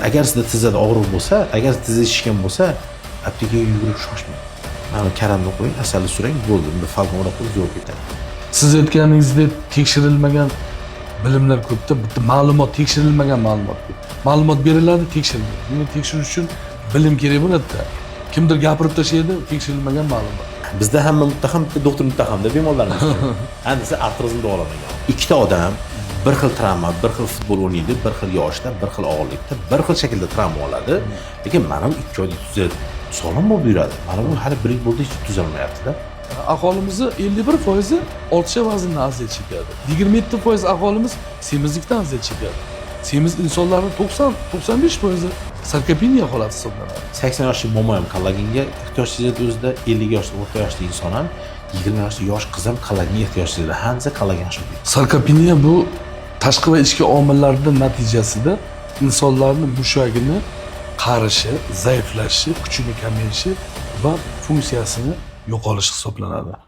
agar sizda tizada og'riq bo'lsa, agar tizingiz shishgan bo'lsa, aptekaga yugurib shoshmang. Mana karamni qo'ying, asalni surang, bo'ldi. Bunda falgonga qo'yib zo'r ketadi. Siz aytganingizdek tekshirilmagan bilimlar ko'pda, bitta ma'lumot, tekshirilmagan ma'lumot ko'p. Ma'lumot beriladi, tekshirilmaydi. Buni tekshirish uchun bilim kerak bo'ladi-da. Kimdir gapirib tashlaydi, tekshirilmagan ma'lumot. Bizda hamma muttaham, bitta doktor muttahamda bemorlarimiz. Endi artrizni davolamagan. Ikkita odam bir xil travma, bir xil futbol o'ynaydi, bir xil yoshda, bir xil og'irlikda, bir xil shaklda travma oladi. Lekin mana bu 2 oyda tuzalib, sog'lom bo'lib yuradi. Mana bu hali 1 yil bo'ldi, hech tuzalmayapti-da. Aholimizni 51% ortiqcha vazndan aziyat chekadi. 27% aholimiz semizlikdan aziyat chekadi. Semiz insonlarning 90-95% sarkopeniya holati hisoblanadi. 80 yoshli momo ham kollagenga ehtiyoj sezadi o'zida, 50 yoshli o'rta yoshli inson ham, 20 yoshli yosh qiz ham kollagenga ehtiyoj sezadi. Hamza kollagen shunday. Sarkopeniya bu tashqi va ichki omillarning natijasida insonlarning mushagini qarishi, zaiflashi, kuchini kamayishi va funksiyasini yo'qolishi hisoblanadi.